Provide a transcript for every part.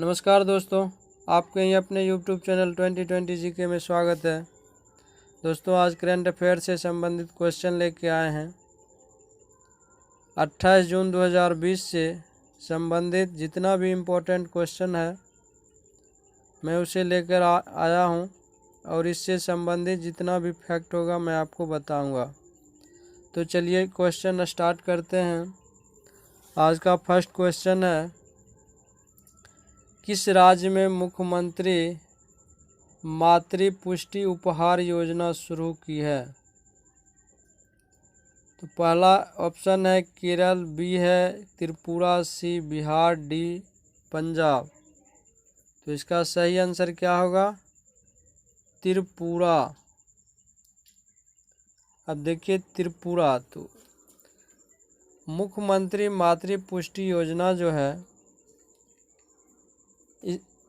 नमस्कार दोस्तों, आपके ही अपने YouTube चैनल 2020 जीके में स्वागत है। दोस्तों, आज करंट अफेयर से संबंधित क्वेश्चन लेके आए हैं। 28 जून 2020 से संबंधित जितना भी इम्पोर्टेंट क्वेश्चन है मैं उसे लेकर आया हूं और इससे संबंधित जितना भी फैक्ट होगा मैं आपको बताऊंगा। तो चलिए क्वेश्चन स्टार्ट करते हैं। आज का फर्स्ट क्वेश्चन है, किस राज्य में मुख्यमंत्री मातृ पुष्टि उपहार योजना शुरू की है? तो पहला ऑप्शन है केरल, बी है त्रिपुरा, सी बिहार, डी पंजाब। तो इसका सही आंसर क्या होगा? त्रिपुरा। अब देखिए त्रिपुरा, तो मुख्यमंत्री मातृ पुष्टि योजना जो है,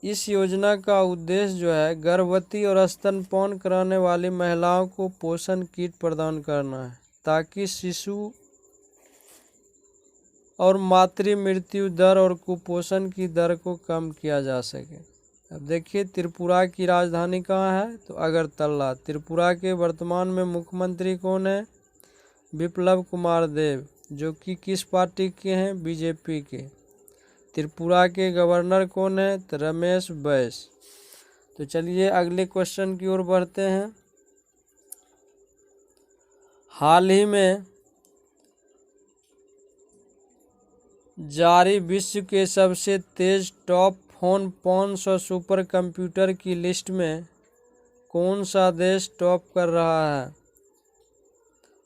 इस योजना का उद्देश्य जो है गर्भवती और स्तनपान कराने वाली महिलाओं को पोषण किट प्रदान करना है ताकि शिशु और मातृ मृत्यु दर और कुपोषण की दर को कम किया जा सके। अब देखिए त्रिपुरा की राजधानी कहाँ है? तो अगरतला। त्रिपुरा के वर्तमान में मुख्यमंत्री कौन है? बिप्लब कुमार देव, जो कि किस पार्टी के हैं? बीजेपी के। त्रिपुरा के गवर्नर कौन है? तो रमेश बैस। तो चलिए अगले क्वेश्चन की ओर बढ़ते हैं। हाल ही में जारी विश्व के सबसे तेज टॉप फोन 500 सुपर कंप्यूटर की लिस्ट में कौन सा देश टॉप कर रहा है?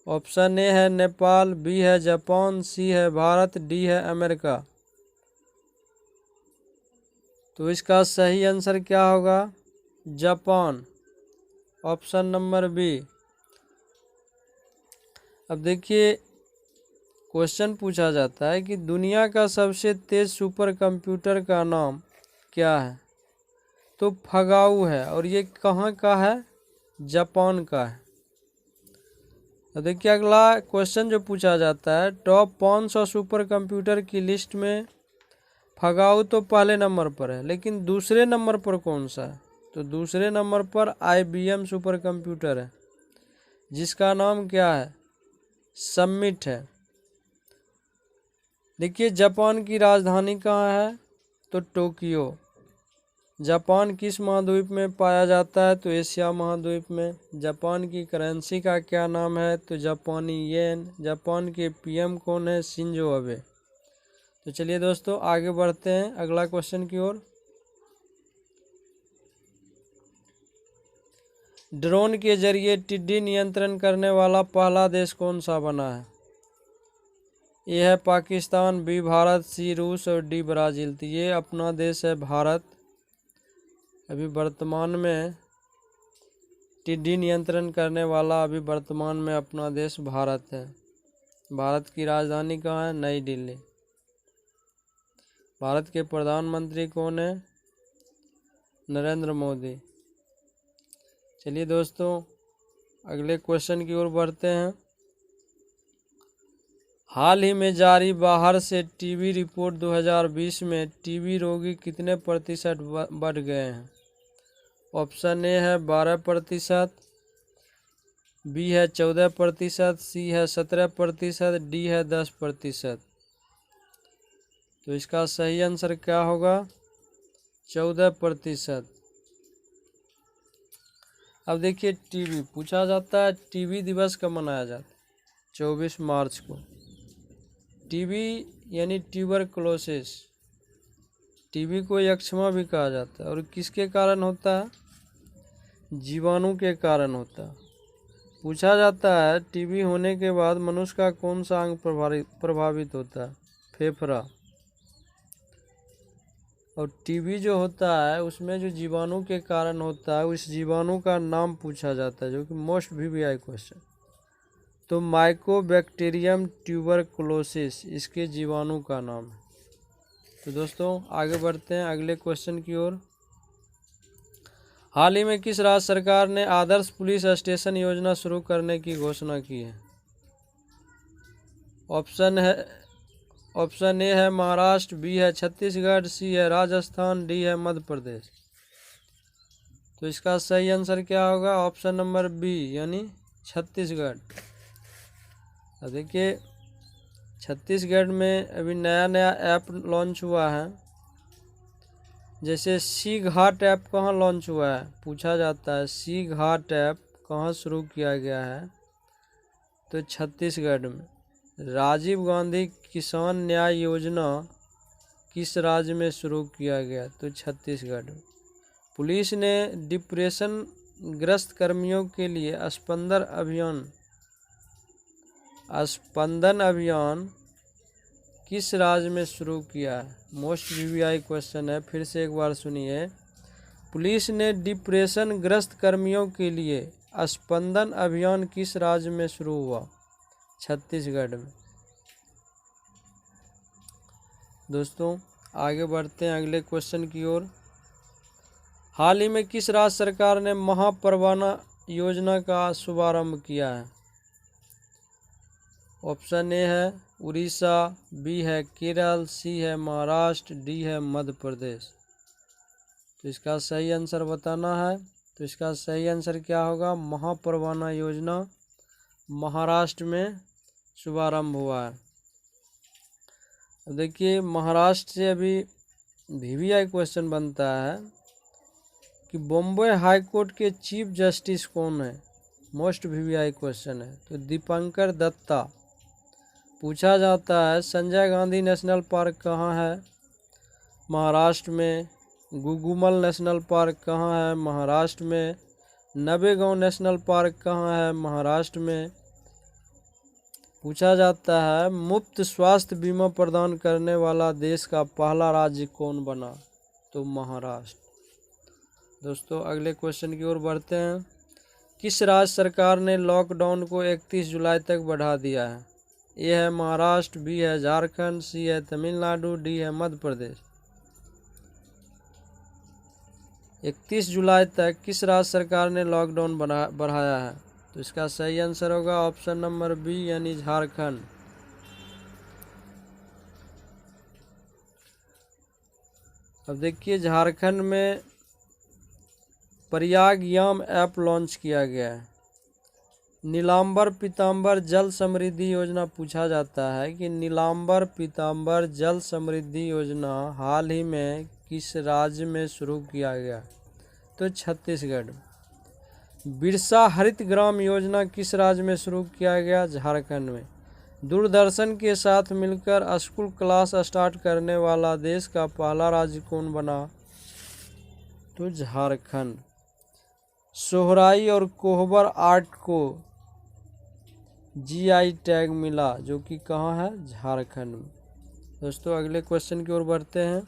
ऑप्शन ए है नेपाल, बी है जापान, सी है भारत, डी है अमेरिका। तो इसका सही आंसर क्या होगा? Japan, option number B. अब देखिए क्वेश्चन पूछा जाता है कि दुनिया का सबसे तेज सुपर कंप्यूटर का नाम क्या है? तो फगाऊ है, और ये कहाँ का है? जापान का है। तो देखिए अगला क्वेश्चन जो पूछा जाता है, टॉप 500 सुपर कंप्यूटर की लिस्ट में फगाऊ तो पहले नंबर पर है, लेकिन दूसरे नंबर पर कौन सा है? तो दूसरे नंबर पर IBM सुपर कंप्यूटर है, जिसका नाम क्या है? समिट है। देखिए जापान की राजधानी कहाँ है? तो टोक्यो। जापान किस महाद्वीप में पाया जाता है? तो एशिया महाद्वीप में। जापान की करेंसी का क्या नाम है? तो जापानी येन। जापान के PM कौन है? Shinzo Abe. तो चलिए दोस्तों आगे बढ़ते हैं अगला क्वेश्चन की ओर। ड्रोन के जरिए टिड्डी नियंत्रण करने वाला पहला देश कौन सा बना है? ए है पाकिस्तान, बी भारत, सी रूस और डी ब्राज़ील। तो ये अपना देश है भारत। अभी वर्तमान में टिड्डी नियंत्रण करने वाला अभी वर्तमान में अपना देश भारत है। भारत की राजधानी कहाँ है? नई दिल्ली। भारत के प्रधानमंत्री कौन है? नरेंद्र मोदी। चलिए दोस्तों अगले क्वेश्चन की ओर बढ़ते हैं। हाल ही में जारी बाहर से टीबी रिपोर्ट 2020 में टीबी रोगी कितने प्रतिशत बढ़ गए हैं? ऑप्शन ए है 12%, बी है 14%, सी है 17%, डी है 10%। तो इसका सही आंसर क्या होगा? 14%। अब देखिए टीबी पूछा जाता है, टीबी दिवस कब मनाया जाता है? 24 मार्च को। टीबी यानी ट्यूबरकुलोसिस, टीबी को यक्ष्मा भी कहा जाता है, और किसके कारण होता है? जीवाणु के कारण होता है। पूछा जाता है टीबी होने के बाद मनुष्य का कौन सा अंग प्रभावित होता है? फेफड़ा। और टीबी जो होता है उसमें जो जीवाणु के कारण होता है, उस जीवाणु का नाम पूछा जाता है, जो कि मोस्ट VVI क्वेश्चन। तो माइकोबैक्टीरियम ट्यूबरकुलोसिस इसके जीवाणु का नाम है। तो दोस्तों आगे बढ़ते हैं अगले क्वेश्चन की ओर। हाल ही में किस राज्य सरकार ने आदर्श पुलिस स्टेशन योजना शुरू करने की घोषणा की है? ऑप्शन ऑप्शन ए है महाराष्ट्र, बी है छत्तीसगढ़, सी है राजस्थान, डी है मध्य प्रदेश। तो इसका सही आंसर क्या होगा? ऑप्शन नंबर बी यानी छत्तीसगढ़। अब देखिए छत्तीसगढ़ में अभी नया नया ऐप लॉन्च हुआ है। जैसे सी घाट ऐप कहाँ लॉन्च हुआ है पूछा जाता है, सी घाट ऐप कहाँ शुरू किया गया है? तो छत्तीसगढ़ में। राजीव गांधी किसान न्याय योजना किस राज्य में शुरू किया गया? तो छत्तीसगढ़ में। पुलिस ने डिप्रेशन ग्रस्त कर्मियों के लिए स्पंदन अभियान किस राज्य में शुरू किया है? मोस्ट वीवीआई क्वेश्चन है, फिर से एक बार सुनिए। पुलिस ने डिप्रेशन ग्रस्त कर्मियों के लिए स्पंदन अभियान किस राज्य में शुरू हुआ? छत्तीसगढ़ में। दोस्तों आगे बढ़ते हैं अगले क्वेश्चन की ओर। हाल ही में किस राज्य सरकार ने महापरवाना योजना का शुभारंभ किया है? ऑप्शन ए है उड़ीसा, बी है केरल, सी है महाराष्ट्र, डी है मध्य प्रदेश। तो इसका सही आंसर बताना है। तो इसका सही आंसर क्या होगा? महापरवाना योजना महाराष्ट्र में शुभारंभ हुआ है। अब देखिए महाराष्ट्र से अभी वीवीआई क्वेश्चन बनता है कि बॉम्बे हाई कोर्ट के चीफ जस्टिस कौन है? मोस्ट वीवीआई क्वेश्चन है। तो दीपंकर दत्ता। पूछा जाता है संजय गांधी नेशनल पार्क कहाँ है? महाराष्ट्र में। गुगुमल नेशनल पार्क कहाँ है? महाराष्ट्र में। नवेगांव नेशनल पार्क कहाँ है? महाराष्ट्र में। पूछा जाता है मुफ्त स्वास्थ्य बीमा प्रदान करने वाला देश का पहला राज्य कौन बना? तो महाराष्ट्र। दोस्तों अगले क्वेश्चन की ओर बढ़ते हैं। किस राज्य सरकार ने लॉकडाउन को 31 जुलाई तक बढ़ा दिया है? ए है महाराष्ट्र, बी है झारखंड, सी है तमिलनाडु, डी है मध्य प्रदेश। 31 जुलाई तक किस राज्य सरकार ने लॉकडाउन बढ़ाया है? तो इसका सही आंसर होगा ऑप्शन नंबर बी यानी झारखंड। अब देखिए झारखंड में प्रयागयाम ऐप लॉन्च किया गया है। नीलांबर पीतांबर जल समृद्धि योजना पूछा जाता है कि नीलांबर पीतांबर जल समृद्धि योजना हाल ही में किस राज्य में शुरू किया गया? तो छत्तीसगढ़। बिरसा हरित ग्राम योजना किस राज्य में शुरू किया गया? झारखंड में। दूरदर्शन के साथ मिलकर स्कूल क्लास स्टार्ट करने वाला देश का पहला राज्य कौन बना? तो झारखंड। सोहराई और कोहबर आर्ट को जीआई टैग मिला जो कि कहाँ है? झारखंड में। दोस्तों अगले क्वेश्चन की ओर बढ़ते हैं।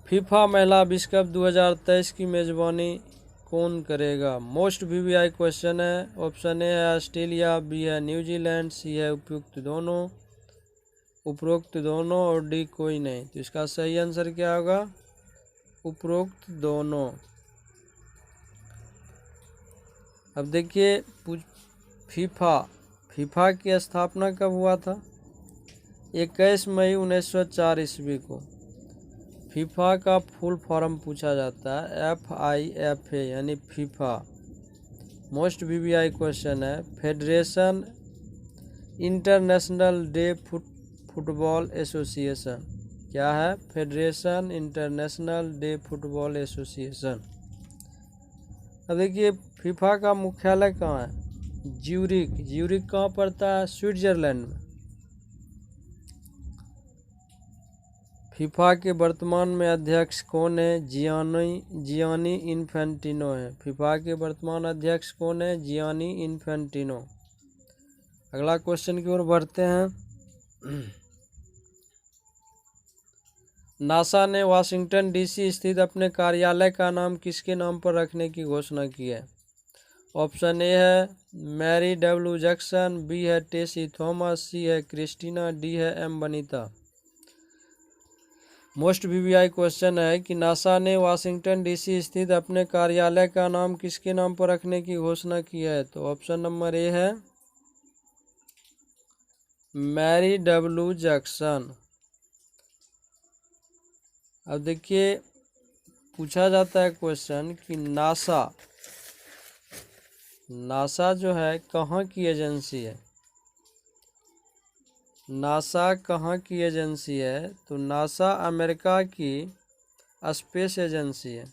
फीफा महिला विश्व कप 2023 की मेजबानी कौन करेगा? मोस्ट वीवीआई क्वेश्चन है। ऑप्शन ए है ऑस्ट्रेलिया, बी है न्यूजीलैंड, सी है उपरोक्त दोनों और डी कोई नहीं। तो इसका सही आंसर क्या होगा? उपरोक्त दोनों। अब देखिए फीफा की स्थापना कब हुआ था? 21 मई 1904 ईस्वी को। फीफा का फुल फॉर्म पूछा जाता है FIFA यानी फीफा। मोस्ट वीवीआई क्वेश्चन है। Federation international day football association क्या है? Federation international day football association. अब देखिए फीफा का मुख्यालय कहाँ है? ज्यूरिख कहाँ पड़ता है? स्विट्जरलैंड में। फीफा के वर्तमान में अध्यक्ष कौन है? जियानी इन्फेंटिनो है। फीफा के वर्तमान अध्यक्ष कौन है? Gianni Infantino. अगला क्वेश्चन की ओर बढ़ते हैं। नासा ने वाशिंगटन डीसी स्थित अपने कार्यालय का नाम किसके नाम पर रखने की घोषणा की है? ऑप्शन ए है मैरी डब्ल्यू जैक्सन, बी है टेसी थॉमस, सी है क्रिस्टीना, डी है M Vanitha. Most VVI question है कि नासा ने वाशिंगटन डीसी स्थित अपने कार्यालय का नाम किसके नाम पर रखने की घोषणा की है? तो ऑप्शन नंबर ए है मैरी डब्ल्यू जैक्सन। अब देखिए पूछा जाता है क्वेश्चन कि नासा जो है कहाँ की एजेंसी है। नासा कहाँ की एजेंसी है? तो नासा अमेरिका की स्पेस एजेंसी है।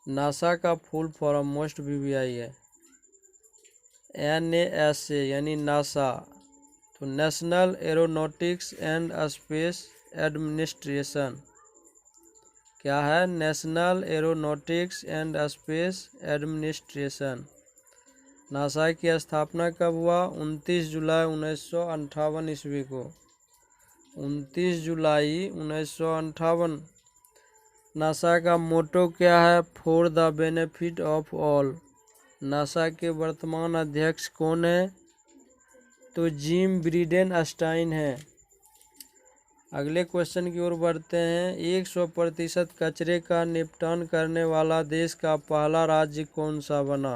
नासा का फुल फॉर्म मोस्ट वीवीआई है। NASA यानी नासा, तो national aeronautics and space administration. क्या है? National aeronautics and space administration. NASA की स्थापना कब हुआ? 29 जुलाई 1958 ईस्वी को। 29 जुलाई 1958। नासा का मोटो क्या है? For the benefit of all. NASA के वर्तमान अध्यक्ष कौन है? तो जिम ब्रीडेनस्टाइन है। अगले क्वेश्चन की ओर बढ़ते हैं। 100% कचरे का निपटान करने वाला देश का पहला राज्य कौन सा बना?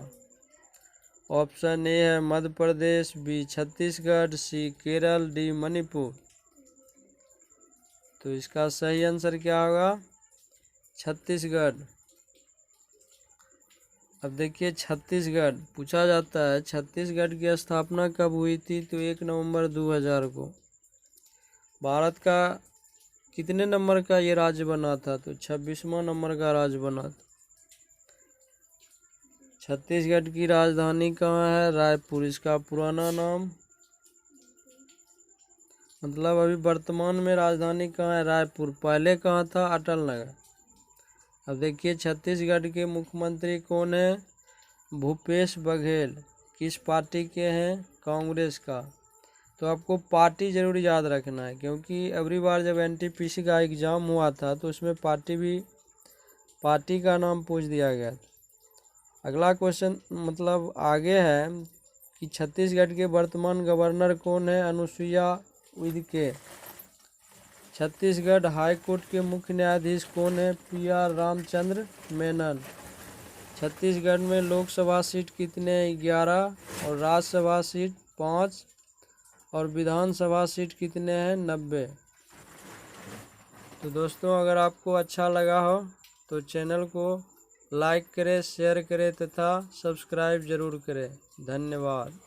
ऑप्शन ए है मध्य प्रदेश, बी छत्तीसगढ़, सी केरल, डी मणिपुर। तो इसका सही आंसर क्या होगा? छत्तीसगढ़। अब देखिए छत्तीसगढ़ पूछा जाता है, छत्तीसगढ़ की स्थापना कब हुई थी? तो 1 नवंबर 2000 को। भारत का कितने नंबर का ये राज्य बना था? तो 26वां नंबर का राज्य बना था। छत्तीसगढ़ की राजधानी कहाँ है? रायपुर। इसका पुराना नाम, मतलब अभी वर्तमान में राजधानी कहाँ है? रायपुर। पहले कहाँ था? अटल नगर। अब देखिए छत्तीसगढ़ के मुख्यमंत्री कौन है? भूपेश बघेल। किस पार्टी के हैं? कांग्रेस का। तो आपको पार्टी जरूर याद रखना है, क्योंकि अगली बार जब NTPC का एग्ज़ाम हुआ था तो उसमें पार्टी का नाम पूछ दिया गया था। अगला क्वेश्चन मतलब आगे है कि छत्तीसगढ़ के वर्तमान गवर्नर कौन है? अनुसुईया उइके। छत्तीसगढ़ हाई कोर्ट के मुख्य न्यायाधीश कौन है? PR रामचंद्र मेनन। छत्तीसगढ़ में लोकसभा सीट कितने हैं? 11। और राज्यसभा सीट 5। और विधानसभा सीट कितने हैं? 90। तो दोस्तों अगर आपको अच्छा लगा हो तो चैनल को लाइक करें, शेयर करें तथा सब्सक्राइब जरूर करें। धन्यवाद।